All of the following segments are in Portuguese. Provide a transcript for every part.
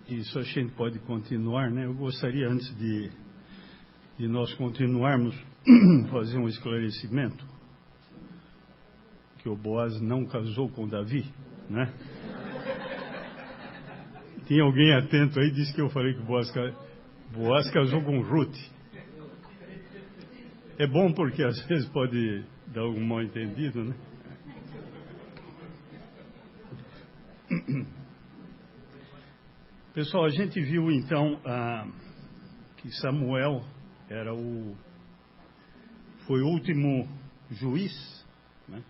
Isso a gente pode continuar, né? Eu gostaria, antes de nós continuarmos, fazer um esclarecimento, que o Boaz não casou com Davi, né? Tinha alguém atento aí, disse que eu falei que Boaz casou com Ruth. É bom porque às vezes pode dar algum mal entendido, né? Pessoal, a gente viu então que Samuel foi o último juiz, né?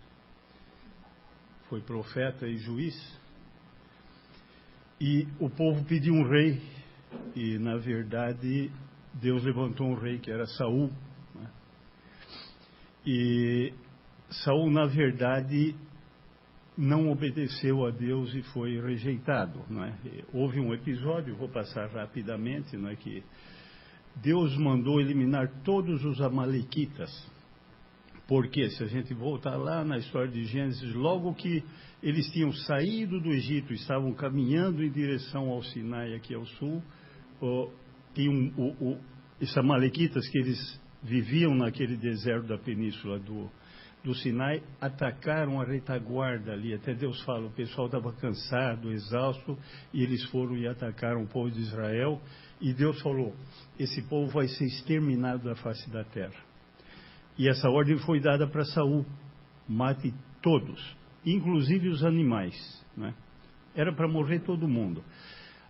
Foi profeta e juiz, e o povo pediu um rei, e na verdade Deus levantou um rei que era Saul, né? E Saul na verdade não obedeceu a Deus e foi rejeitado, não é? Houve um episódio, vou passar rapidamente, não é, que Deus mandou eliminar todos os amalequitas. Porque se a gente voltar lá na história de Gênesis, logo que eles tinham saído do Egito, estavam caminhando em direção ao Sinai, aqui ao sul, tinham esses amalequitas que eles viviam naquele deserto da península do Sinai, atacaram a retaguarda ali. Até Deus fala, o pessoal estava cansado, exausto, e eles foram e atacaram o povo de Israel. E Deus falou, esse povo vai ser exterminado da face da terra. E essa ordem foi dada para Saul, mate todos, inclusive os animais, né? Era para morrer todo mundo.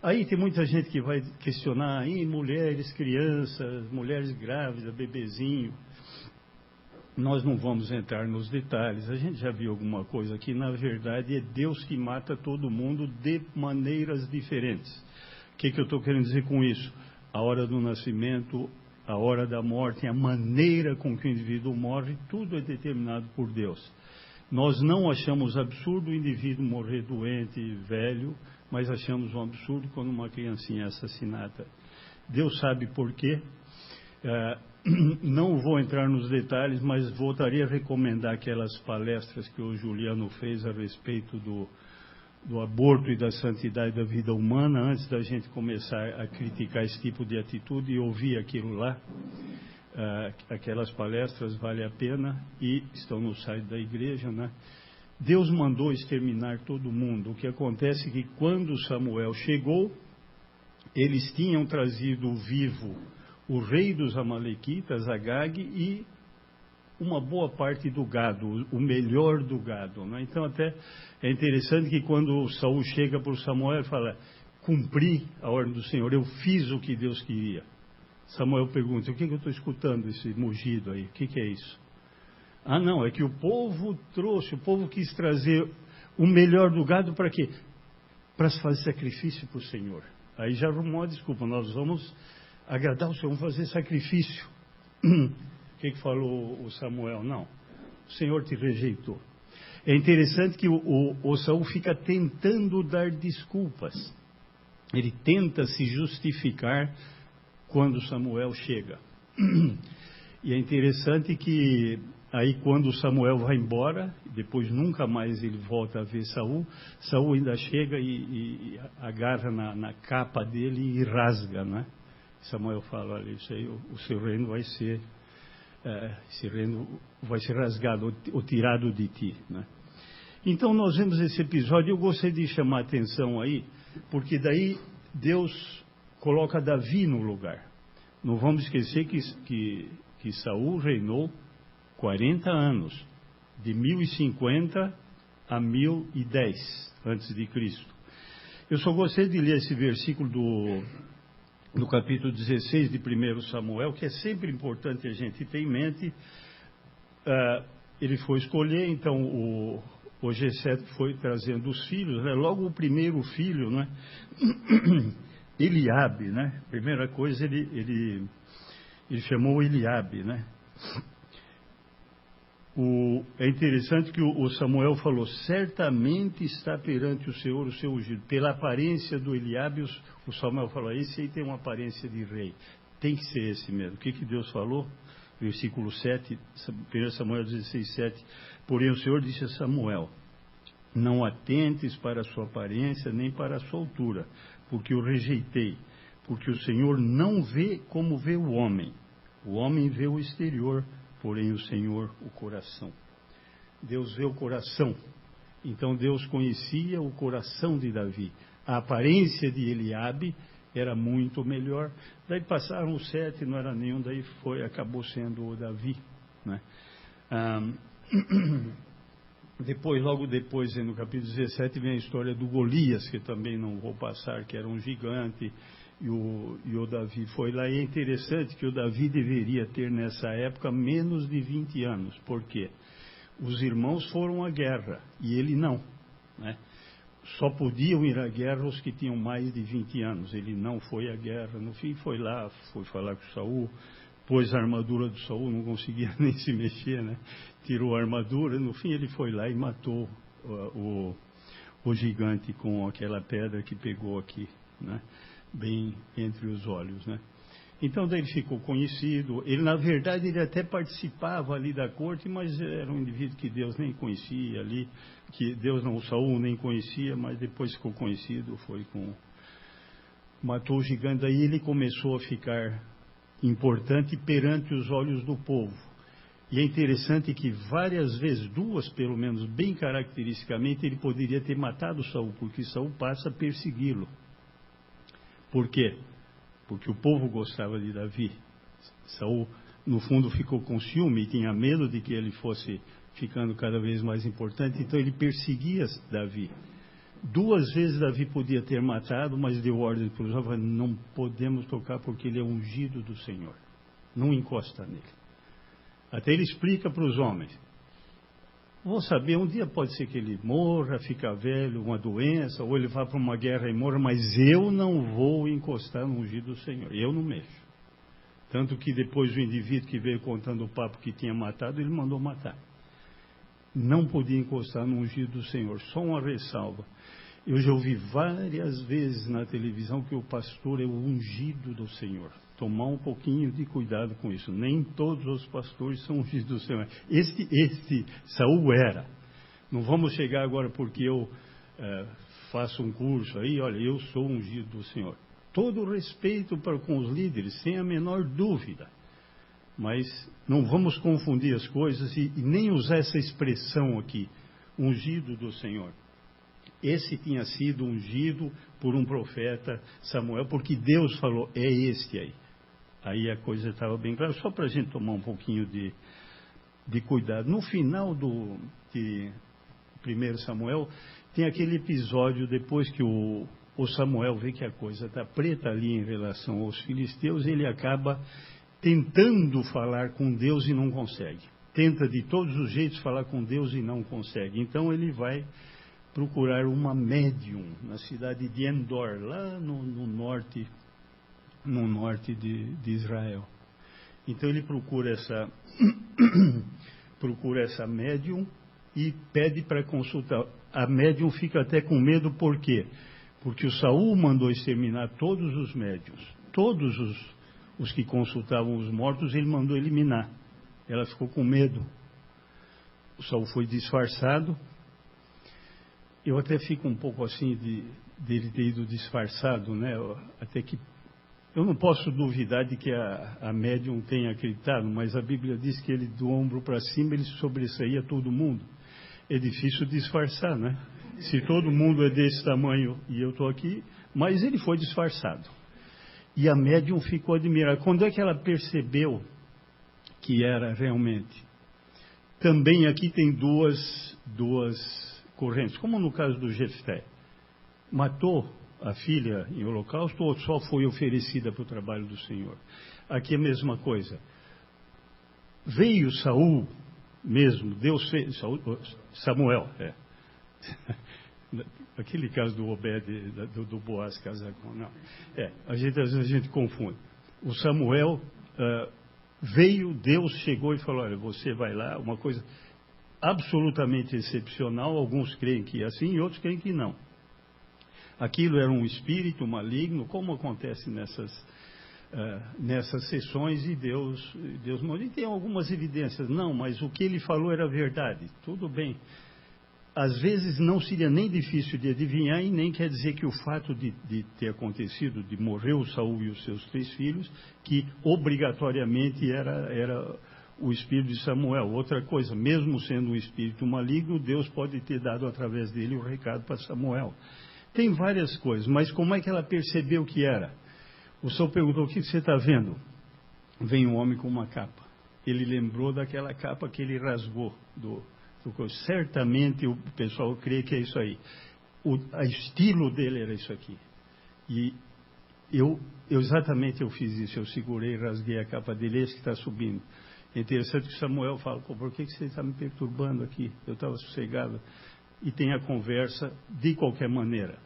Aí tem muita gente que vai questionar, mulheres, crianças, mulheres grávidas, bebezinho. Nós não vamos entrar nos detalhes, a gente já viu alguma coisa aqui, na verdade é Deus que mata todo mundo de maneiras diferentes. O que eu estou querendo dizer com isso? A hora do nascimento, a hora da morte, a maneira com que o indivíduo morre, tudo é determinado por Deus. Nós não achamos absurdo o indivíduo morrer doente, velho, mas achamos um absurdo quando uma criancinha é assassinada. Deus sabe por quê. Não vou entrar nos detalhes, mas voltaria a recomendar aquelas palestras que o Juliano fez a respeito do aborto e da santidade da vida humana, antes da gente começar a criticar esse tipo de atitude, e ouvir aquilo lá. Aquelas palestras vale a pena e estão no site da igreja, né? Deus mandou exterminar todo mundo. O que acontece é que quando Samuel chegou, eles tinham trazido vivo o rei dos amalequitas, Agag, e uma boa parte do gado, o melhor do gado, né? Então até é interessante que quando Saul chega para o Samuel e fala, cumpri a ordem do Senhor, eu fiz o que Deus queria. Samuel pergunta, o que eu estou escutando, esse mugido aí, o que é isso? Não, é que o povo quis trazer o melhor do gado para quê? Para fazer sacrifício para o Senhor. Aí já arrumou a desculpa, nós vamos agradar o Senhor, vamos fazer sacrifício. O que falou o Samuel? Não, o Senhor te rejeitou. É interessante que o Saul fica tentando dar desculpas. Ele tenta se justificar quando Samuel chega. E é interessante que aí quando Samuel vai embora, depois nunca mais ele volta a ver Saul, Saul ainda chega e agarra na capa dele e rasga, né? Samuel fala, olha, isso aí, o seu reino vai ser, esse reino vai ser rasgado ou tirado de ti, né? Então nós vemos esse episódio, eu gostaria de chamar a atenção aí, porque daí Deus coloca Davi no lugar. Não vamos esquecer que Saul reinou 40 anos, de 1050 a 1010 antes de Cristo. Eu só gostaria de ler esse versículo do capítulo 16 de 1 Samuel, que é sempre importante a gente ter em mente. Ele foi escolher, então o Jessé foi trazendo os filhos, né? Logo o primeiro filho, né? Eliabe, né? Primeira coisa, ele chamou Eliabe, né? É interessante que o Samuel falou, certamente está perante o Senhor o seu ungido. Pela aparência do Eliabe, o Samuel falou, esse aí tem uma aparência de rei. Tem que ser esse mesmo. O que Deus falou? Versículo 7, 1 Samuel 16, 7. Porém o Senhor disse a Samuel, não atentes para a sua aparência, nem para a sua altura, porque o rejeitei, porque o Senhor não vê como vê o homem. O homem vê o exterior, porém o Senhor o coração. Deus vê o coração. Então Deus conhecia o coração de Davi. A aparência de Eliabe era muito melhor. Daí passaram os 7, não era nenhum, daí acabou sendo o Davi, né? Logo depois, no capítulo 17, vem a história do Golias, que também não vou passar, que era um gigante, e o Davi foi lá. E é interessante que o Davi deveria ter, nessa época, menos de 20 anos. Por quê? Os irmãos foram à guerra, e ele não, né? Só podiam ir à guerra os que tinham mais de 20 anos. Ele não foi à guerra. No fim, foi lá, foi falar com Saul, pôs a armadura do Saul, não conseguia nem se mexer, né? Tirou a armadura. No fim, ele foi lá e matou o gigante com aquela pedra que pegou aqui, né? Bem entre os olhos, né? Então, daí ele ficou conhecido. Ele, na verdade, ele até participava ali da corte, mas era um indivíduo que Deus nem conhecia ali, que Deus não, o Saul nem conhecia, mas depois ficou conhecido, matou o gigante. Daí ele começou a ficar importante perante os olhos do povo. E é interessante que várias vezes, 2 pelo menos, bem caracteristicamente, ele poderia ter matado Saul, porque Saul passa a persegui-lo. Por quê? Porque o povo gostava de Davi. Saul, no fundo, ficou com ciúme e tinha medo de que ele fosse ficando cada vez mais importante, então ele perseguia Davi. 2 vezes Davi podia ter matado, mas deu ordem para os jovens: não podemos tocar porque ele é ungido do Senhor. Não encosta nele. Até ele explica para os homens: vou saber, um dia pode ser que ele morra, fica velho, uma doença, ou ele vá para uma guerra e morra, mas eu não vou encostar no ungido do Senhor, eu não mexo. Tanto que depois o indivíduo que veio contando o papo que tinha matado, ele mandou matar. Não podia encostar no ungido do Senhor. Só uma ressalva: eu já ouvi várias vezes na televisão que o pastor é o ungido do Senhor. Tomar um pouquinho de cuidado com isso. Nem todos os pastores são ungidos do Senhor. Este Saul era. Não vamos chegar agora porque eu faço um curso aí, olha, eu sou ungido do Senhor. Todo o respeito com os líderes, sem a menor dúvida. Mas não vamos confundir as coisas e nem usar essa expressão aqui, ungido do Senhor. Esse tinha sido ungido por um profeta, Samuel, porque Deus falou: é este aí. Aí a coisa estava bem clara, só para a gente tomar um pouquinho de cuidado. No final de 1 Samuel, tem aquele episódio, depois que o Samuel vê que a coisa está preta ali em relação aos filisteus, ele acaba tentando falar com Deus e não consegue. Tenta de todos os jeitos falar com Deus e não consegue. Então ele vai procurar uma médium na cidade de Endor, lá no norte de Israel. Então ele procura essa médium e pede para consultar. A médium fica até com medo, por quê? Porque o Saul mandou exterminar todos os médiuns, todos os que consultavam os mortos, ele mandou eliminar. Ela ficou com medo. O Saul foi disfarçado. Eu até fico um pouco assim dele ter ido disfarçado, né? Até que eu não posso duvidar de que a médium tenha acreditado, mas a Bíblia diz que ele, do ombro para cima, ele sobressaía todo mundo. É difícil disfarçar, né? Se todo mundo é desse tamanho e eu estou aqui, mas ele foi disfarçado. E a médium ficou admirada. Quando é que ela percebeu que era realmente? Também aqui tem duas correntes, como no caso do Jefté. Matou a filha em holocausto ou só foi oferecida para o trabalho do Senhor? Aqui é a mesma coisa. Veio Saul mesmo, Deus fez, Samuel, aquele caso do Obed, do Boaz casar com, não. Às vezes a gente confunde. O Samuel veio, Deus chegou e falou: olha, você vai lá, uma coisa absolutamente excepcional. Alguns creem que é assim e outros creem que não. Aquilo era um espírito maligno, como acontece nessas sessões, e Deus mandou. E tem algumas evidências, não, mas o que ele falou era verdade, tudo bem. às vezes não seria nem difícil de adivinhar e nem quer dizer que o fato de ter acontecido, de morrer o Saul e os seus 3 filhos, que obrigatoriamente era o espírito de Samuel. Outra coisa, mesmo sendo um espírito maligno, Deus pode ter dado através dele o recado para Samuel. Tem várias coisas, mas como é que ela percebeu que era? O Saul perguntou: o que você está vendo? Vem um homem com uma capa. Ele lembrou daquela capa que ele rasgou do certamente o pessoal crê que é isso aí. O estilo dele era isso aqui. E eu fiz isso. Eu segurei, rasguei a capa dele, esse que está subindo. É interessante que Samuel fala: por que você está me perturbando aqui? Eu estava sossegado. E tem a conversa de qualquer maneira.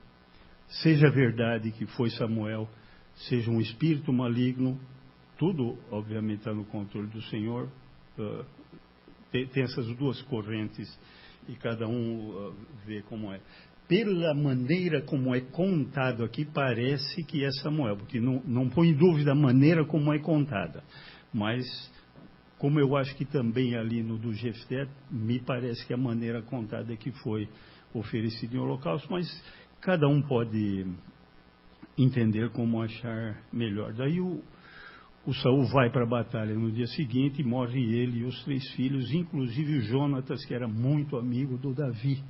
Seja verdade que foi Samuel, seja um espírito maligno, tudo obviamente está no controle do Senhor. Tem essas duas correntes e cada um vê como é. Pela maneira como é contado aqui, parece que é Samuel, porque não põe em dúvida a maneira como é contada. Mas, como eu acho que também ali no do Jefté, me parece que a maneira contada é que foi oferecido em holocausto, mas cada um pode entender como achar melhor. Daí o Saul vai para a batalha no dia seguinte e morre ele e os 3 filhos, inclusive o Jonatas, que era muito amigo do Davi.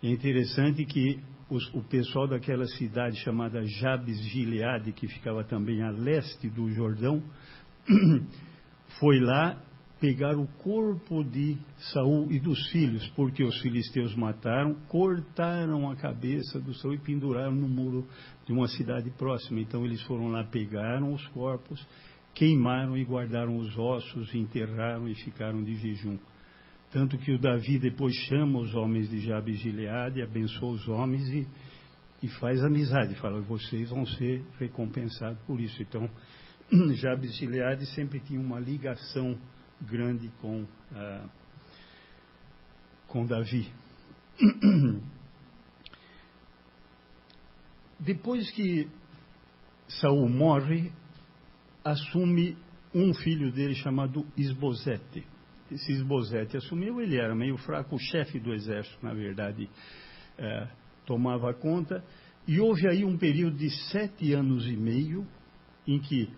É interessante que o pessoal daquela cidade chamada Jabes Gileade, que ficava também a leste do Jordão, foi lá pegar o corpo de Saul e dos filhos, porque os filisteus mataram, cortaram a cabeça do Saul e penduraram no muro de uma cidade próxima. Então eles foram lá, pegaram os corpos, queimaram e guardaram os ossos, enterraram e ficaram de jejum. Tanto que o Davi depois chama os homens de Jabes Gileade, abençoa os homens e faz amizade, fala: vocês vão ser recompensados por isso. Então, Jabes Gileade sempre tinha uma ligação grande com Davi. Depois que Saul morre, assume um filho dele chamado Isbosete. Esse Isbosete assumiu, ele era meio fraco, o chefe do exército, na verdade, tomava conta, e houve aí um período de 7 anos e meio em que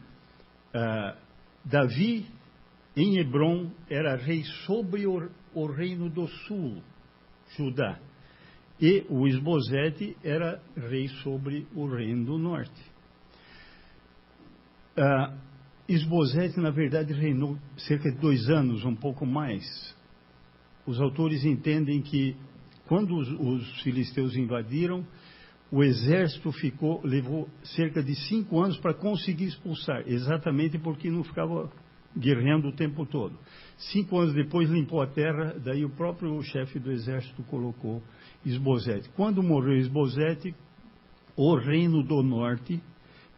Davi, em Hebrom, era rei sobre o reino do sul, Judá, e o Isbosete era rei sobre o reino do norte. Isbosete, na verdade, reinou cerca de 2 anos, um pouco mais. Os autores entendem que, quando os filisteus invadiram, o exército levou cerca de 5 anos para conseguir expulsar, exatamente porque não ficava guerreando o tempo todo. 5 anos depois limpou a terra, daí o próprio chefe do exército colocou Isbosete. Quando morreu Isbosete, o reino do norte,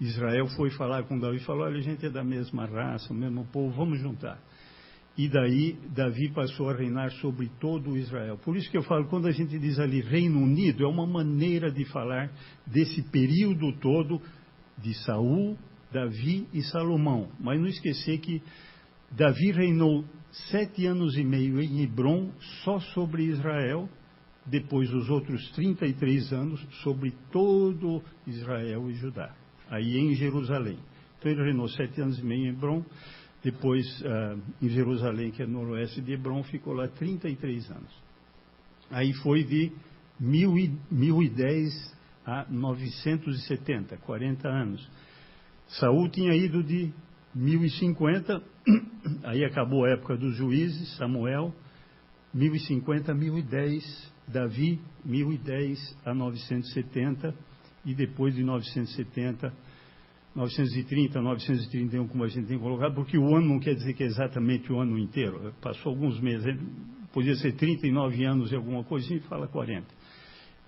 Israel, foi falar com Davi e falou: olha, a gente é da mesma raça, o mesmo povo, vamos juntar. E daí Davi passou a reinar sobre todo o Israel. Por isso que eu falo, quando a gente diz ali Reino Unido, é uma maneira de falar desse período todo de Saul, Davi e Salomão. Mas não esquecer que Davi reinou 7 anos e meio em Hebrom, só sobre Israel, depois os outros 33 anos sobre todo Israel e Judá, aí em Jerusalém. Então ele reinou 7 anos e meio em Hebrom, depois em Jerusalém, que é noroeste de Hebrom, ficou lá 33 anos. Aí foi de 1010 a 970, 40 anos. Saul tinha ido de 1050, aí acabou a época dos juízes, Samuel, 1050 a 1010, Davi, 1010 a 970, e depois de 970, 930, 931, como a gente tem colocado, porque o ano não quer dizer que é exatamente o ano inteiro, passou alguns meses, podia ser 39 anos e alguma coisa, a gente fala 40.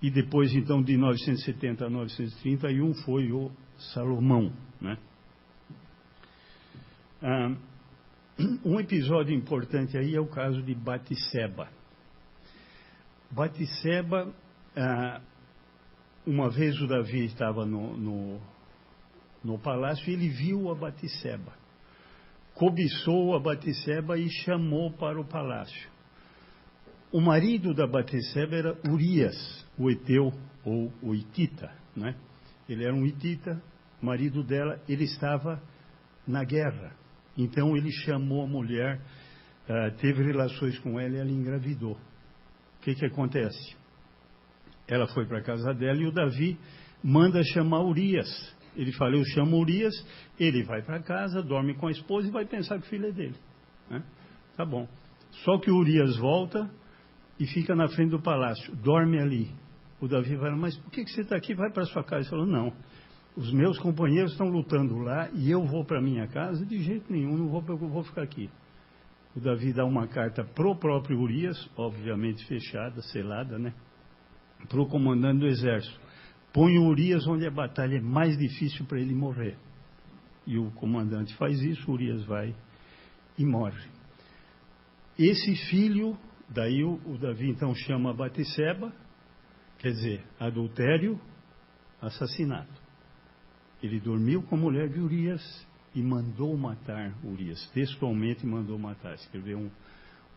E depois, então, de 970 a 931, foi o Salomão, né? Um episódio importante aí é o caso de Batseba. Batseba, uma vez o Davi estava no palácio e ele viu a Batseba. Cobiçou a Batseba e chamou para o palácio. O marido da Batseba era Urias, o Eteu ou o Hitita, né? Ele era um Hitita, marido dela, ele estava na guerra. Então ele chamou a mulher, teve relações com ela e ela engravidou. O que acontece? Ela foi para a casa dela e o Davi manda chamar Urias. Ele fala, eu chamo Urias, ele vai para casa, dorme com a esposa e vai pensar que o filho é dele, né? Tá bom. Só que o Urias volta e fica na frente do palácio, dorme ali. O Davi vai, mas por que você está aqui? Vai para sua casa. Ele falou, não, os meus companheiros estão lutando lá e eu vou para minha casa? De jeito nenhum, não vou ficar aqui. O Davi dá uma carta para o próprio Urias, obviamente fechada, selada, né? Para o comandante do exército. Põe o Urias onde a batalha é mais difícil para ele morrer. E o comandante faz isso, o Urias vai e morre. Esse filho, daí o Davi então chama Batseba, quer dizer, adultério, assassinato. Ele dormiu com a mulher de Urias e mandou matar Urias, textualmente mandou matar, escreveu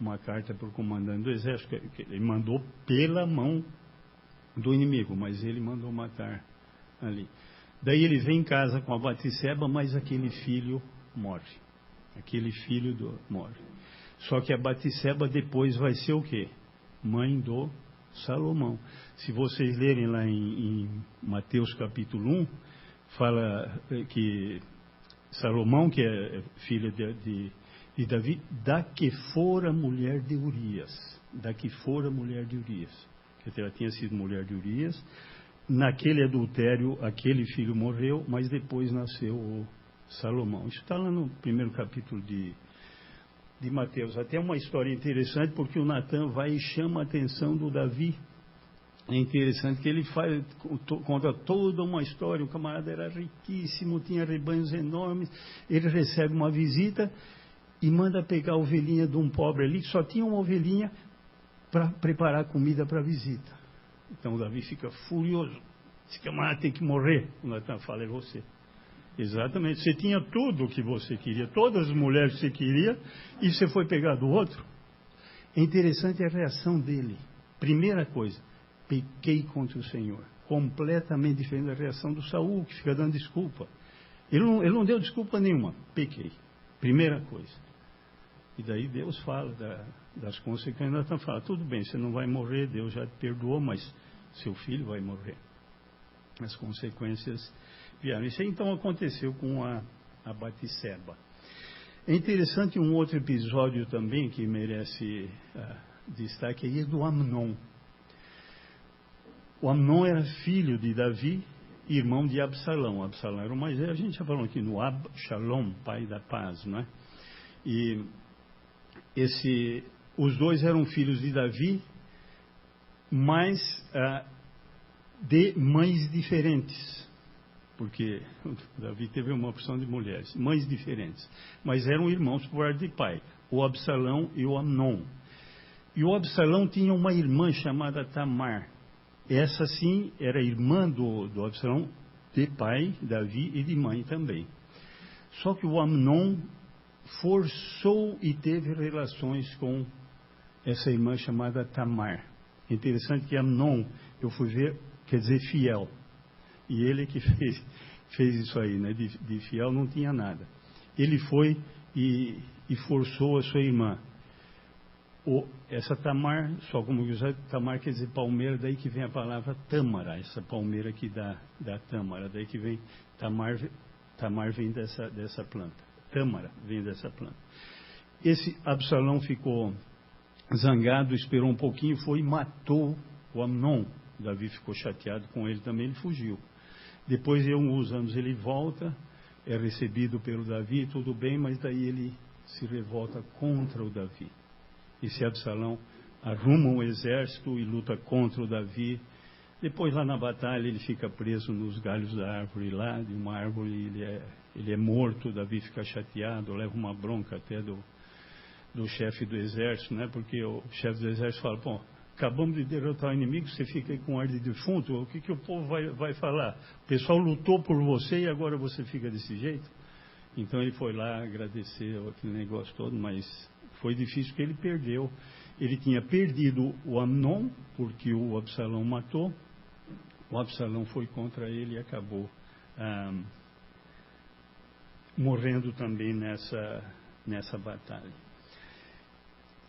uma carta para o comandante do exército, que ele mandou pela mão do inimigo, mas ele mandou matar ali. Daí ele vem em casa com a Batseba, mas aquele filho morre. Morre. Só que a Batseba depois vai ser o quê? Mãe do Salomão. Se vocês lerem lá em Mateus capítulo 1, fala que Salomão, que é filho de Davi, da que fora mulher de Urias. Que ela tinha sido mulher de Urias. Naquele adultério, aquele filho morreu, mas depois nasceu o Salomão. Isso está lá no primeiro capítulo de Mateus. Até uma história interessante, porque o Natan vai e chama a atenção do Davi. É interessante que ele conta toda uma história. O camarada era riquíssimo, tinha rebanhos enormes. Ele recebe uma visita e manda pegar a ovelhinha de um pobre ali, que só tinha uma ovelhinha para preparar comida para a visita. Então o Davi fica furioso. Esse camarada tem que morrer. O Natan fala, é você. Exatamente. Você tinha tudo o que você queria, todas as mulheres que você queria, e você foi pegar do outro. É interessante a reação dele. Primeira coisa, pequei contra o Senhor. Completamente diferente da reação do Saul, que fica dando desculpa. Ele não deu desculpa nenhuma. Pequei. Primeira coisa. E daí Deus fala das consequências. Natan fala, tudo bem, você não vai morrer, Deus já te perdoou, mas seu filho vai morrer. As consequências vieram. Isso então aconteceu com a Batseba. É interessante um outro episódio também que merece destaque aí, é do Amnon. O Amnon era filho de Davi, irmão de Absalão. Absalão era o mais velho. A gente já falou aqui no Absalom, pai da paz, não é? E os dois eram filhos de Davi, mas de mães diferentes. Porque Davi teve uma opção de mulheres, mães diferentes. Mas eram irmãos por parte de pai, o Absalão e o Amnon. E o Absalão tinha uma irmã chamada Tamar. Essa sim era irmã do Absalão, de pai, Davi, e de mãe também. Só que o Amnon forçou e teve relações com essa irmã chamada Tamar. É interessante que Amnon, eu fui ver, quer dizer fiel. E ele que fez isso aí, né? De fiel não tinha nada. Ele foi e forçou a sua irmã. Essa Tamar, só como usar Tamar quer dizer palmeira, daí que vem a palavra tâmara, essa palmeira aqui da tâmara, daí que vem Tamar vem dessa planta, tâmara vem dessa planta. Esse Absalão ficou zangado, esperou um pouquinho, foi e matou o Amnon. Davi ficou chateado com ele também, ele fugiu. Depois de alguns anos ele volta, é recebido pelo Davi, tudo bem, mas daí ele se revolta contra o Davi. Esse Absalão arruma um exército e luta contra o Davi. Depois lá na batalha ele fica preso nos galhos da árvore lá, de uma árvore, ele é morto, Davi fica chateado, leva uma bronca até do chefe do exército, né? Porque o chefe do exército fala, bom, acabamos de derrotar o inimigo, você fica aí com ar de defunto, o que o povo vai falar? O pessoal lutou por você e agora você fica desse jeito? Então ele foi lá agradecer aquele negócio todo, mas foi difícil porque ele perdeu. Ele tinha perdido o Amnon, porque o Absalão matou. O Absalão foi contra ele e acabou morrendo também nessa batalha.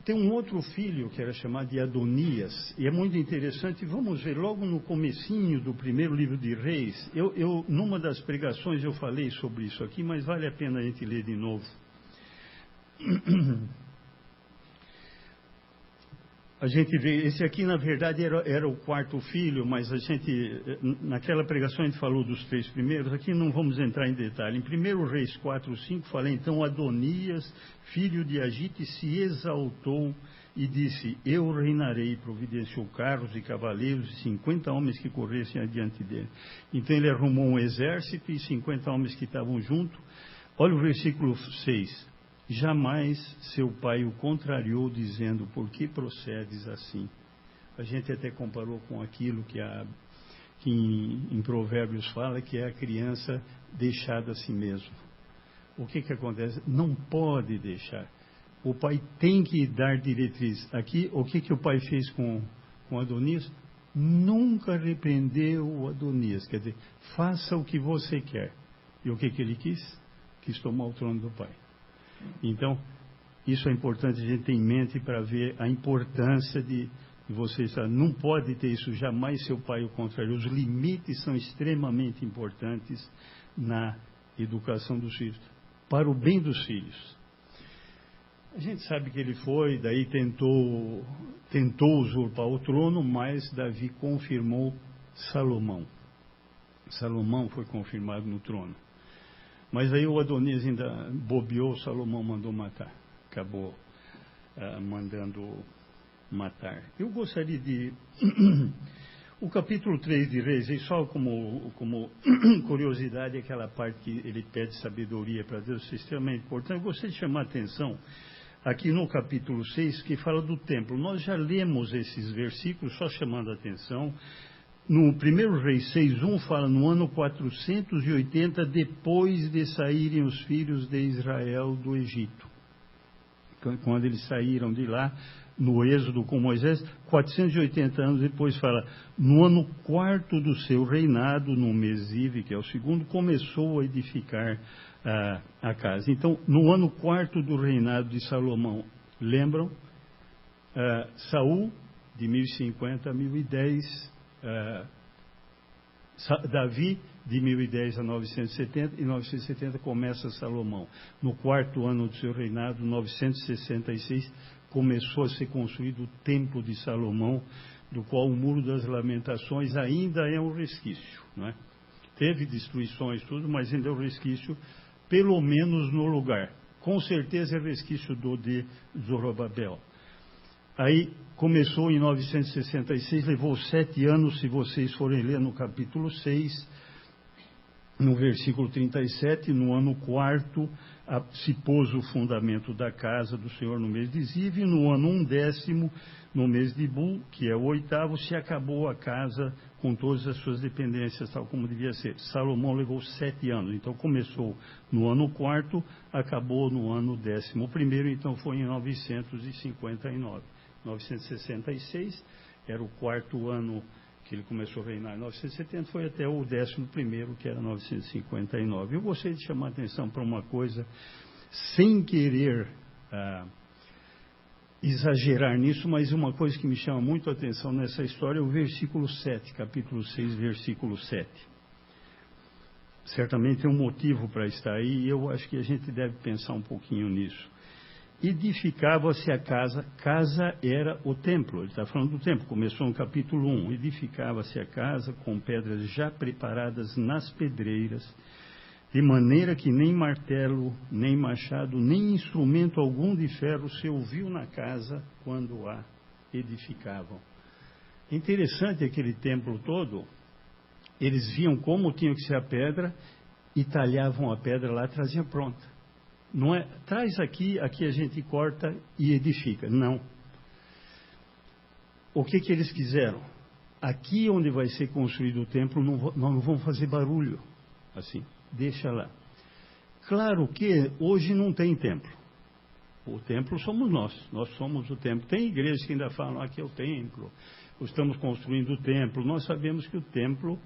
Tem um outro filho que era chamado de Adonias, e é muito interessante. Vamos ver logo no comecinho do primeiro livro de Reis. Numa das pregações eu falei sobre isso aqui, mas vale a pena a gente ler de novo. A gente vê, esse aqui na verdade era o quarto filho, mas a gente, naquela pregação a gente falou dos 3 primeiros, aqui não vamos entrar em detalhe. Em 1 Reis 4:5 fala, então Adonias, filho de Agite, se exaltou e disse, eu reinarei, providenciou carros e cavaleiros e 50 homens que corressem adiante dele. Então ele arrumou um exército e 50 homens que estavam junto. Olha o versículo 6. Jamais seu pai o contrariou, dizendo, por que procedes assim? A gente até comparou com aquilo que em Provérbios fala, que é a criança deixada a si mesmo. O que acontece? Não pode deixar. O pai tem que dar diretriz. Aqui, o que o pai fez com Adonias? Nunca repreendeu o Adonias. Quer dizer, faça o que você quer. E o que ele quis? Quis tomar o trono do pai. Então, isso é importante a gente ter em mente para ver a importância de vocês. Não pode ter isso, jamais seu pai o contrário. Os limites são extremamente importantes na educação dos filhos, para o bem dos filhos. A gente sabe que ele foi, daí tentou usurpar o trono, mas Davi confirmou Salomão. Salomão foi confirmado no trono. Mas aí o Adonias ainda bobeou, Salomão mandou matar. Acabou mandando matar. Eu gostaria de... O capítulo 3 de Reis, e só como curiosidade, aquela parte que ele pede sabedoria para Deus, é extremamente importante. Eu gostaria de chamar a atenção aqui no capítulo 6, que fala do templo. Nós já lemos esses versículos, só chamando a atenção. No 1 Reis 6:1 fala, no ano 480, depois de saírem os filhos de Israel do Egito. Quando eles saíram de lá, no êxodo com Moisés, 480 anos depois fala, no ano 4º do seu reinado, no mês Ive, que é o 2º, começou a edificar a casa. Então, no ano 4º do reinado de Salomão, lembram? Saul, de 1050 a 1010, Davi, de 1010 a 970, e 970 começa Salomão. No 4º ano do seu reinado, 966, começou a ser construído o templo de Salomão, do qual o Muro das Lamentações ainda é um resquício, não é? Teve destruições, tudo, mas ainda é um resquício, pelo menos no lugar. Com certeza é resquício de Zorobabel. Aí começou em 966, levou 7 anos, se vocês forem ler no capítulo 6, no versículo 37, no ano 4º, se pôs o fundamento da casa do Senhor no mês de Ziv, e no ano 1º, no mês de Bu, que é o 8º, se acabou a casa com todas as suas dependências, tal como devia ser. Salomão levou 7 anos, então começou no ano 4º, acabou no ano 11º. O primeiro, então, foi em 959. 966, era o 4º ano que ele começou a reinar. Em 970 foi até o 11º, que era 959. Eu gostaria de chamar a atenção para uma coisa, sem querer exagerar nisso, mas uma coisa que me chama muito a atenção nessa história é o versículo 7, capítulo 6, versículo 7. Certamente tem um motivo para estar aí, e eu acho que a gente deve pensar um pouquinho nisso. Edificava-se a casa, casa era o templo, ele está falando do templo, começou no capítulo 1, edificava-se a casa com pedras já preparadas nas pedreiras, de maneira que nem martelo, nem machado, nem instrumento algum de ferro se ouviu na casa quando a edificavam. Interessante aquele templo todo, eles viam como tinha que ser a pedra e talhavam a pedra lá, traziam pronta. Não é, traz aqui a gente corta e edifica. Não. O que eles quiseram? Aqui onde vai ser construído o templo, nós não vamos fazer barulho. Assim, deixa lá. Claro que hoje não tem templo. O templo somos nós somos o templo. Tem igrejas que ainda falam, aqui é o templo, estamos construindo o templo. Nós sabemos que o templo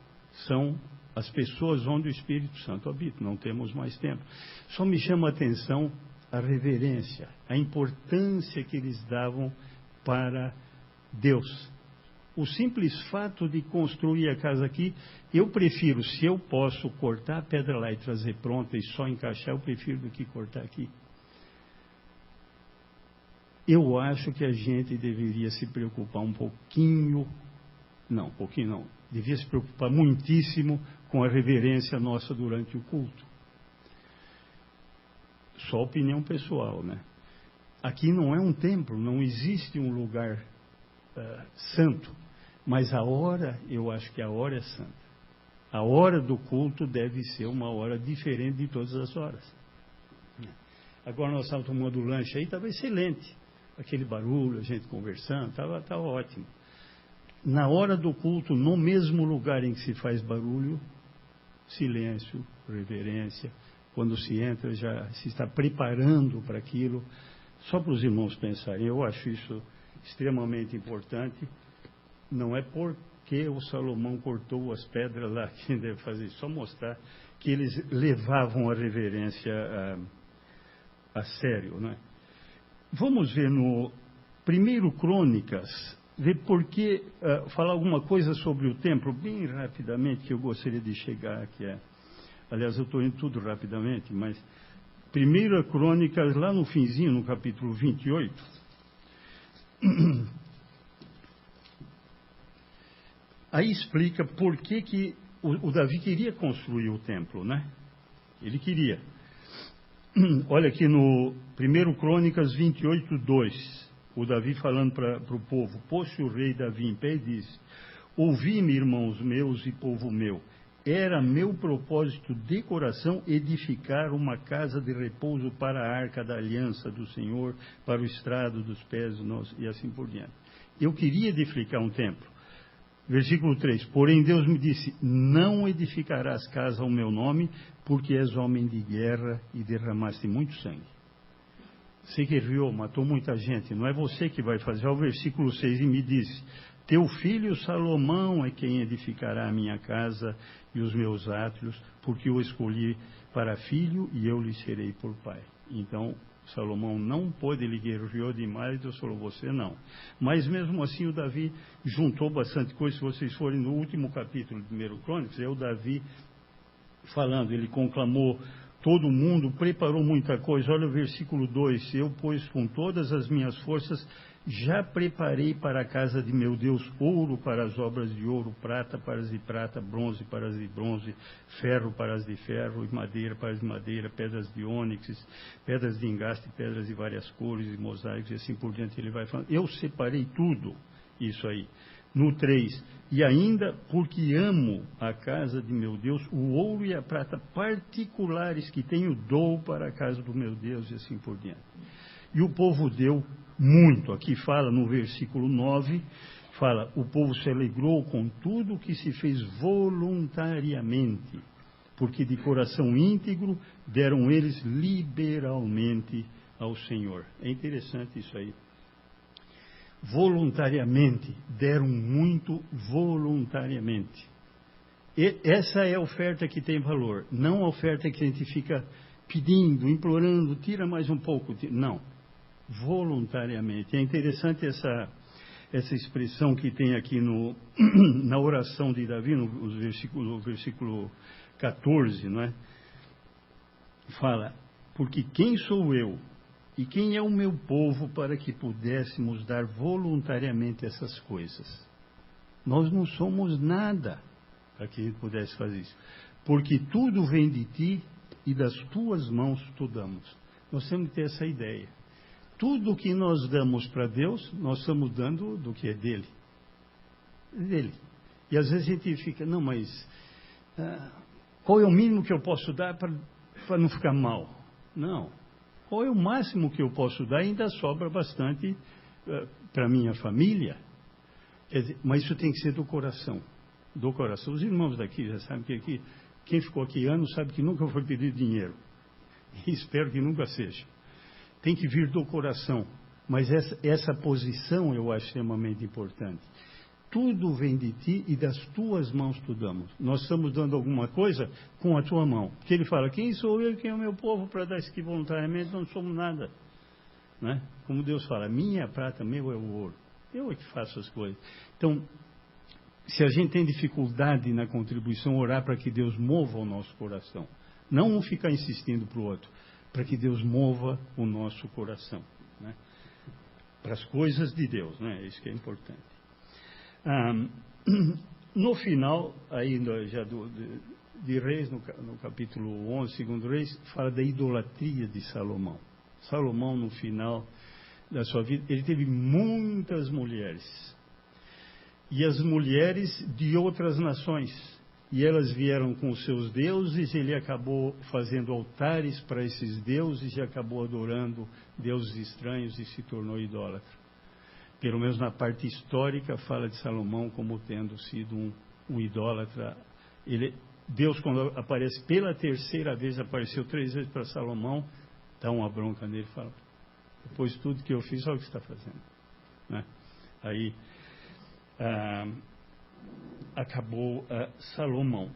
são as pessoas onde o Espírito Santo habita, não temos mais templo. Só me chama a atenção a reverência, a importância que eles davam para Deus. O simples fato de construir a casa aqui, eu prefiro, se eu posso cortar a pedra lá e trazer pronta e só encaixar, eu prefiro do que cortar aqui. Eu acho que a gente deveria se preocupar um pouquinho não, devia se preocupar muitíssimo com a reverência nossa durante o culto. Só opinião pessoal, né? Aqui não é um templo, não existe um lugar santo, mas a hora, eu acho que a hora é santa. A hora do culto deve ser uma hora diferente de todas as horas. Agora nós estávamos tomando lanche aí, estava excelente. Aquele barulho, a gente conversando, estava ótimo. Na hora do culto, no mesmo lugar em que se faz barulho, silêncio, reverência. Quando se entra, já se está preparando para aquilo. Só para os irmãos pensarem, eu acho isso extremamente importante. Não é porque o Salomão cortou as pedras lá que deve fazer, só mostrar que eles levavam a reverência a sério, né? Vamos ver no 1 Crônicas, ver porque, falar alguma coisa sobre o templo, bem rapidamente, que eu gostaria de chegar aqui. Aliás, eu estou indo tudo rapidamente, mas 1 Crônicas, lá no finzinho, no capítulo 28, aí explica por que o Davi queria construir o templo, né? Ele queria. Olha aqui no 1 Crônicas 28, 2, o Davi falando para o povo, pôs-se o rei Davi em pé e disse, ouvi-me, irmãos meus e povo meu, era meu propósito de coração edificar uma casa de repouso para a arca da aliança do Senhor, para o estrado dos pés e assim por diante. Eu queria edificar um templo. Versículo 3, porém Deus me disse, não edificarás casa ao meu nome, porque és homem de guerra e derramaste muito sangue. Você guerreou, matou muita gente, não é você que vai fazer. O versículo 6, e me disse, teu filho Salomão é quem edificará a minha casa e os meus átrios, porque eu escolhi para filho e eu lhe serei por pai. Então, Salomão não pôde, ele guerreou demais, Deus falou, você não. Mas mesmo assim o Davi juntou bastante coisa. Se vocês forem no último capítulo de 1 Crônicas, é o Davi falando, ele conclamou todo mundo, preparou muita coisa. Olha o versículo 2, eu, pois, com todas as minhas forças, já preparei para a casa de meu Deus ouro para as obras de ouro, prata para as de prata, bronze para as de bronze, ferro para as de ferro, e madeira para as de madeira, pedras de ônix, pedras de engaste, pedras de várias cores, e mosaicos, e assim por diante. Ele vai falando, eu separei tudo isso aí. No 3, e ainda porque amo a casa de meu Deus, o ouro e a prata particulares que tenho dou para a casa do meu Deus, e assim por diante. E o povo deu muito. Aqui fala no versículo 9, fala, o povo se alegrou com tudo que se fez voluntariamente, porque de coração íntegro deram eles liberalmente ao Senhor. É interessante isso aí. Voluntariamente, deram muito voluntariamente. E essa é a oferta que tem valor, não a oferta que a gente fica pedindo, implorando, tira mais um pouco. Não, voluntariamente. É interessante essa expressão que tem aqui na oração de Davi, no versículo 14, não é? Fala, porque quem sou eu? E quem é o meu povo para que pudéssemos dar voluntariamente essas coisas? Nós não somos nada para que a gente pudesse fazer isso. Porque tudo vem de ti e das tuas mãos tu damos. Nós temos que ter essa ideia. Tudo que nós damos para Deus, nós estamos dando do que é dele. Dele. E às vezes a gente fica, não, mas qual é o mínimo que eu posso dar para não ficar mal? Não. Qual é o máximo que eu posso dar? Ainda sobra bastante para minha família. Quer dizer, mas isso tem que ser do coração. Do coração. Os irmãos daqui já sabem que aqui, quem ficou aqui anos sabe que nunca foi pedir dinheiro. E espero que nunca seja. tem que vir do coração. Mas essa posição eu acho extremamente importante. Tudo vem de ti e das tuas mãos tu damos. Nós estamos dando alguma coisa com a tua mão. Porque ele fala, quem sou eu e quem é o meu povo para dar isso aqui voluntariamente? Não somos nada. Né? Como Deus fala, minha é a prata, meu é o ouro. Eu é que faço as coisas. Então, se a gente tem dificuldade na contribuição, orar para que Deus mova o nosso coração. Não ficar insistindo para o outro, para que Deus mova o nosso coração. Né? Para as coisas de Deus, né? Isso que é importante. No final, ainda já de Reis, no capítulo 11, segundo Reis, fala da idolatria de Salomão. Salomão, no final da sua vida, ele teve muitas mulheres. E as mulheres de outras nações. E elas vieram com os seus deuses, ele acabou fazendo altares para esses deuses e acabou adorando deuses estranhos e se tornou idólatra. Pelo menos na parte histórica, fala de Salomão como tendo sido um idólatra. Deus, quando aparece pela terceira vez, apareceu 3 vezes para Salomão, dá uma bronca nele e fala, depois de tudo que eu fiz, olha o que você está fazendo. Né? Aí, acabou Salomão.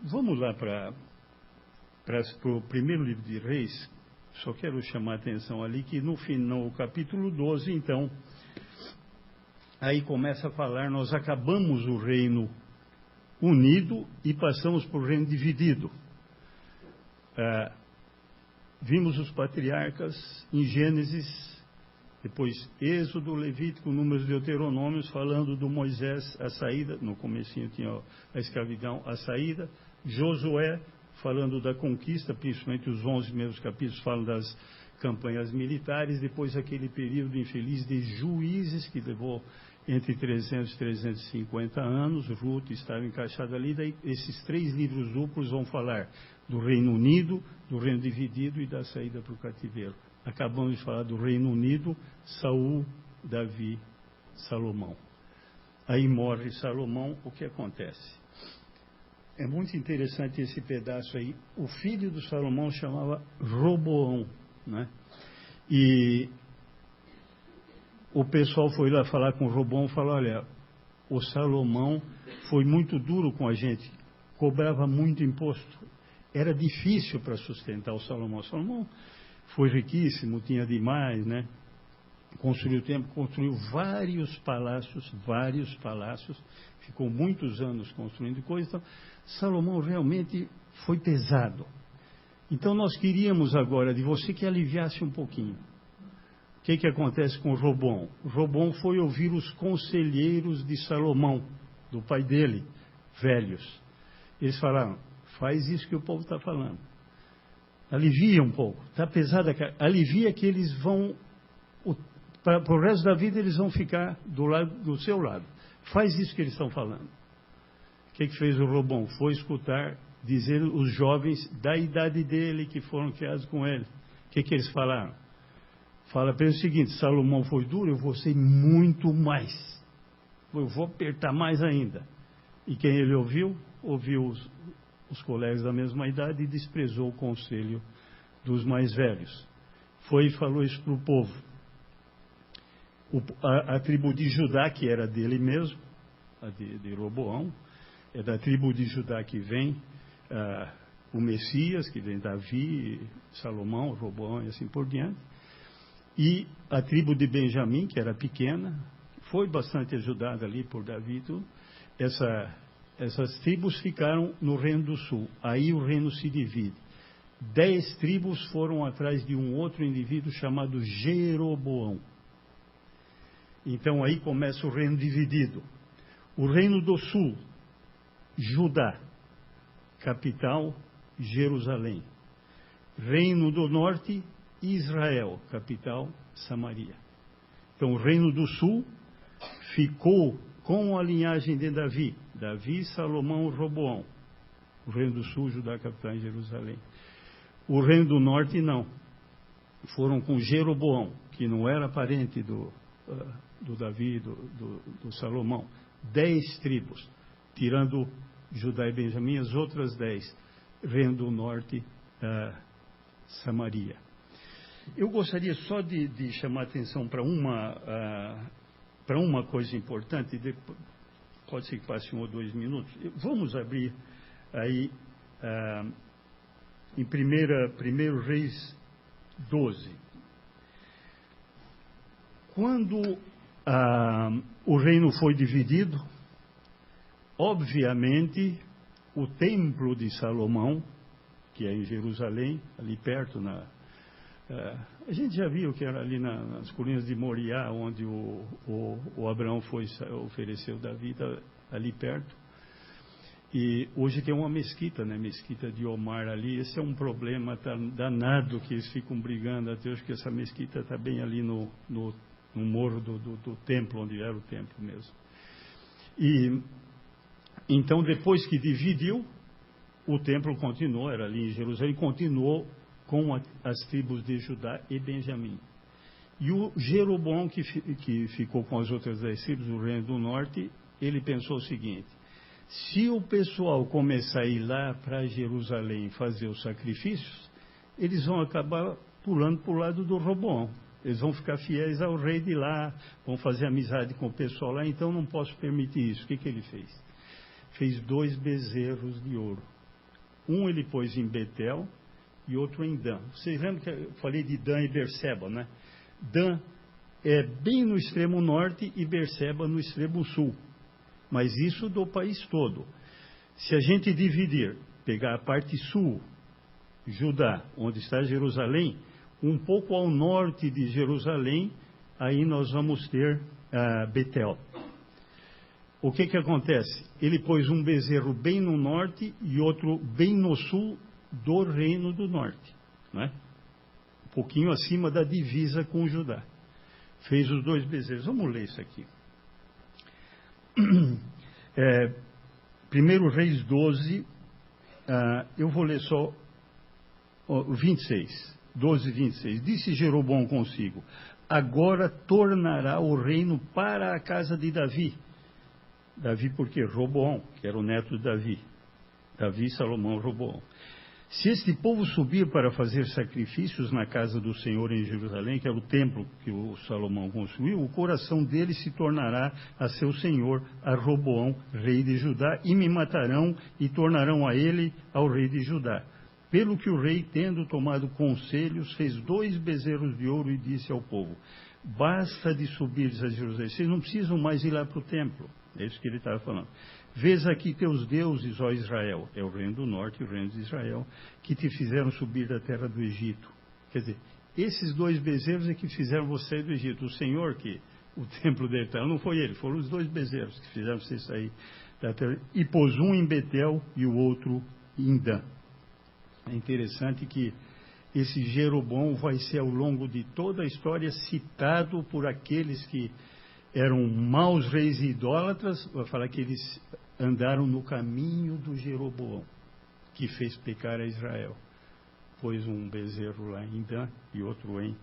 Vamos lá para o primeiro livro de Reis, só quero chamar a atenção ali, que no capítulo 12, então, aí começa a falar, nós acabamos o reino unido e passamos para o reino dividido. Vimos os patriarcas em Gênesis, depois Êxodo, Levítico, Números, Deuteronômios, falando do Moisés, a saída, no comecinho tinha a escravidão, a saída, Josué, falando da conquista, principalmente os 11 primeiros capítulos falam das campanhas militares, depois aquele período infeliz de Juízes, que levou entre 300 e 350 anos, Ruth estava encaixada ali, daí esses 3 livros duplos vão falar do Reino Unido, do Reino Dividido e da saída para o cativeiro. Acabamos de falar do Reino Unido, Saul, Davi, Salomão. Aí morre Salomão, o que acontece? É muito interessante esse pedaço aí. O filho do Salomão chamava Roboão, né? E o pessoal foi lá falar com o Roboão, falou, olha, o Salomão foi muito duro com a gente, cobrava muito imposto. Era difícil para sustentar o Salomão. O Salomão foi riquíssimo, tinha demais, né? Construiu vários palácios, ficou muitos anos construindo coisas. Então, Salomão realmente foi pesado. Então, nós queríamos agora de você que aliviasse um pouquinho. O que acontece com Roboão? Roboão foi ouvir os conselheiros de Salomão, do pai dele, velhos. Eles falaram, faz isso que o povo está falando. Alivia um pouco. Está pesada a carga. Alivia que eles vão, para o resto da vida, eles vão ficar do seu lado. Faz isso que eles estão falando. O que fez o Roboão? Foi escutar, dizer os jovens da idade dele que foram criados com ele. O que eles falaram? Fala para ele o seguinte, Salomão foi duro, eu vou ser muito mais. Eu vou apertar mais ainda. E quem ele ouviu? Ouviu os colegas da mesma idade e desprezou o conselho dos mais velhos. Foi e falou isso para o povo. A tribo de Judá, que era dele mesmo, a de Roboão, é da tribo de Judá que vem o Messias, que vem Davi, Salomão, Roboão e assim por diante. E a tribo de Benjamim, que era pequena, foi bastante ajudada ali por Davi e tudo. Essas tribos ficaram no Reino do Sul. Aí o reino se divide. 10 tribos foram atrás de um outro indivíduo chamado Jeroboão. Então aí começa o reino dividido. O Reino do Sul, Judá, capital, Jerusalém. Reino do Norte, Israel, capital, Samaria. Então o Reino do Sul ficou com a linhagem de Davi. Davi, Salomão e Roboão. O Reino do Sul, Judá, capital, em Jerusalém. O Reino do Norte, não. Foram com Jeroboão, que não era parente do Davi, do Salomão. 10 tribos, tirando Judá e Benjamim, as outras 10. Reino do Norte, Samaria. Eu gostaria só de chamar a atenção para uma coisa importante, depois, pode ser que passe 1 ou 2 minutos. Vamos abrir aí em 1 Reis 12. Quando o reino foi dividido, obviamente o templo de Salomão, que é em Jerusalém, ali perto, a gente já viu que era ali nas colinas de Moriá, onde o Abraão ofereceu Davi, ali perto. E hoje tem uma mesquita, né? Mesquita de Omar ali. Esse é um problema danado, que eles ficam brigando até hoje, que essa mesquita está bem ali no morro do templo, onde era o templo mesmo. E então, depois que dividiu, o templo continuou, era ali em Jerusalém, continuou com as tribos de Judá e Benjamim. E o Jeroboão, que ficou com as outras 10 tribos do Reino do Norte, ele pensou o seguinte: se o pessoal começar a ir lá para Jerusalém fazer os sacrifícios, eles vão acabar pulando para o lado do Roboão. Eles vão ficar fiéis ao rei de lá, vão fazer amizade com o pessoal lá, então não posso permitir isso. O que ele fez? Fez 2 bezerros de ouro. Um ele pôs em Betel e outro em Dan. Vocês lembram que eu falei de Dan e Berseba, né? Dan é bem no extremo norte e Berseba no extremo sul. Mas isso do país todo. Se a gente dividir, pegar a parte sul, Judá, onde está Jerusalém, um pouco ao norte de Jerusalém, aí nós vamos ter Betel. O que acontece? Ele pôs um bezerro bem no norte e outro bem no sul do Reino do Norte, né? Um pouquinho acima da divisa com Judá. Fez os 2 bezerros. Vamos ler isso aqui. 1 Reis 12, eu vou ler só 26, 12, 26. Disse Jeroboão consigo: agora tornará o reino para a casa de Davi. Davi porque Roboão, que era o neto de Davi. Davi, Salomão, Roboão. Se este povo subir para fazer sacrifícios na casa do Senhor em Jerusalém, que era o templo que o Salomão construiu, o coração dele se tornará a seu senhor, a Roboão, rei de Judá, e me matarão e tornarão a ele ao rei de Judá. Pelo que o rei, tendo tomado conselhos, fez 2 bezerros de ouro e disse ao povo: basta de subir a Jerusalém, vocês não precisam mais ir lá para o templo. É isso que ele estava falando. Vês aqui teus deuses, ó Israel, é o reino do norte e o reino de Israel, que te fizeram subir da terra do Egito. Quer dizer, esses 2 bezerros é que fizeram você sair do Egito. O Senhor, que o templo dele está, não foi ele, foram os 2 bezerros que fizeram você sair da terra. E pôs um em Betel e o outro em Dan. É interessante que esse Jeroboão vai ser, ao longo de toda a história, citado por aqueles que eram maus reis e idólatras. Vai falar que eles andaram no caminho do Jeroboão, que fez pecar a Israel. Pôs um bezerro lá em Dan e outro em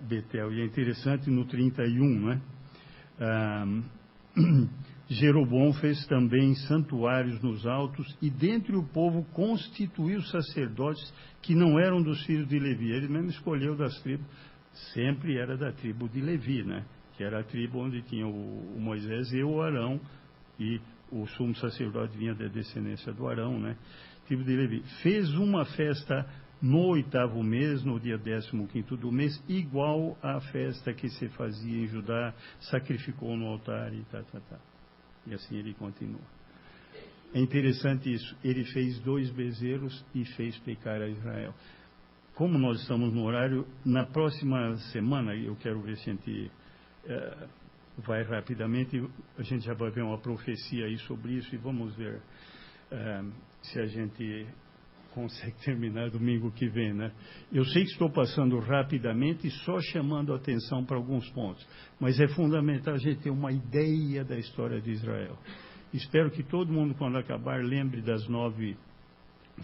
Betel. E é interessante no 31, né? Jeroboão fez também santuários nos altos e dentre o povo constituiu sacerdotes que não eram dos filhos de Levi. Ele mesmo escolheu das tribos, sempre era da tribo de Levi, né? Que era a tribo onde tinha o Moisés e o Arão, e o sumo sacerdote vinha da descendência do Arão, né? Tribo de Levi. Fez uma festa no 8º mês, no dia 15º do mês, igual à festa que se fazia em Judá, sacrificou no altar e E assim ele continua. É interessante isso. Ele fez 2 bezerros e fez pecar a Israel. Como nós estamos no horário, na próxima semana, eu quero ver se a gente vai rapidamente, a gente já vai ver uma profecia aí sobre isso e vamos ver se a gente consegue terminar domingo que vem, né? Eu sei que estou passando rapidamente e só chamando a atenção para alguns pontos, mas é fundamental a gente ter uma ideia da história de Israel. Espero que todo mundo, quando acabar, lembre das 9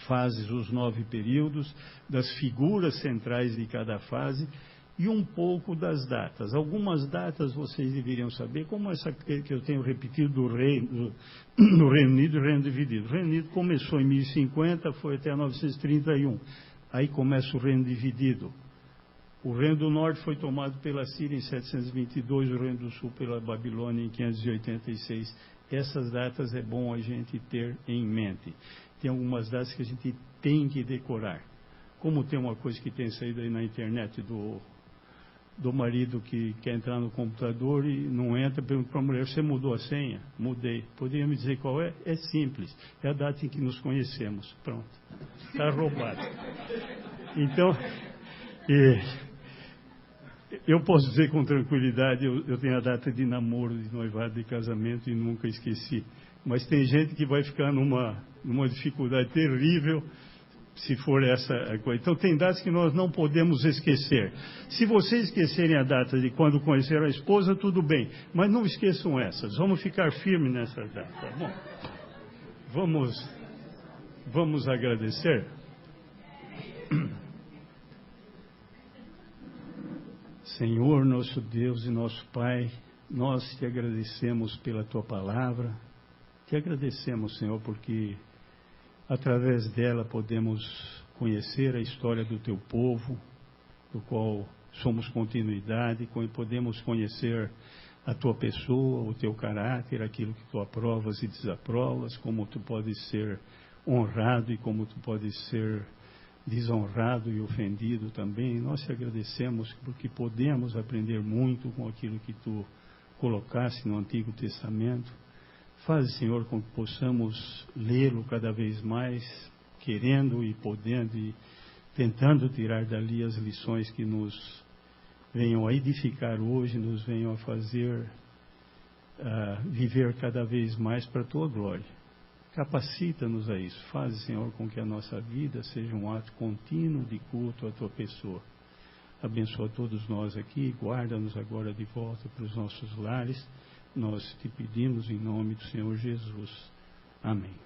fases, os 9 períodos, das figuras centrais de cada fase e um pouco das datas. Algumas datas vocês deveriam saber, como essa que eu tenho repetido do Reino Unido e Reino Dividido. O Reino Unido começou em 1050, foi até 931. Aí começa o Reino Dividido. O Reino do Norte foi tomado pela Síria em 722, o Reino do Sul pela Babilônia em 586. Essas datas é bom a gente ter em mente. Tem algumas datas que a gente tem que decorar. Como tem uma coisa que tem saído aí na internet do marido que quer entrar no computador e não entra, pergunta para a mulher, você mudou a senha? Mudei. Poderia me dizer qual é? É simples. É a data em que nos conhecemos. Pronto. Está roubado. Então, eu posso dizer com tranquilidade, eu tenho a data de namoro, de noivado, de casamento e nunca esqueci. Mas tem gente que vai ficar numa dificuldade terrível se for essa a coisa. Então tem datas que nós não podemos esquecer. Se vocês esquecerem a data de quando conheceram a esposa, tudo bem. Mas não esqueçam essas. Vamos ficar firmes nessa data. Bom, vamos agradecer. Senhor, nosso Deus e nosso Pai, nós te agradecemos pela tua palavra. Te agradecemos, Senhor, porque através dela podemos conhecer a história do teu povo, do qual somos continuidade, podemos conhecer a tua pessoa, o teu caráter, aquilo que tu aprovas e desaprovas, como tu podes ser honrado e como tu podes ser desonrado e ofendido também. Nós te agradecemos porque podemos aprender muito com aquilo que tu colocaste no Antigo Testamento. Faz, Senhor, com que possamos lê-lo cada vez mais, querendo e podendo e tentando tirar dali as lições que nos venham a edificar hoje, nos venham a fazer viver cada vez mais para a tua glória. Capacita-nos a isso. Faz, Senhor, com que a nossa vida seja um ato contínuo de culto à tua pessoa. Abençoa todos nós aqui, guarda-nos agora de volta para os nossos lares. Nós te pedimos em nome do Senhor Jesus. Amém.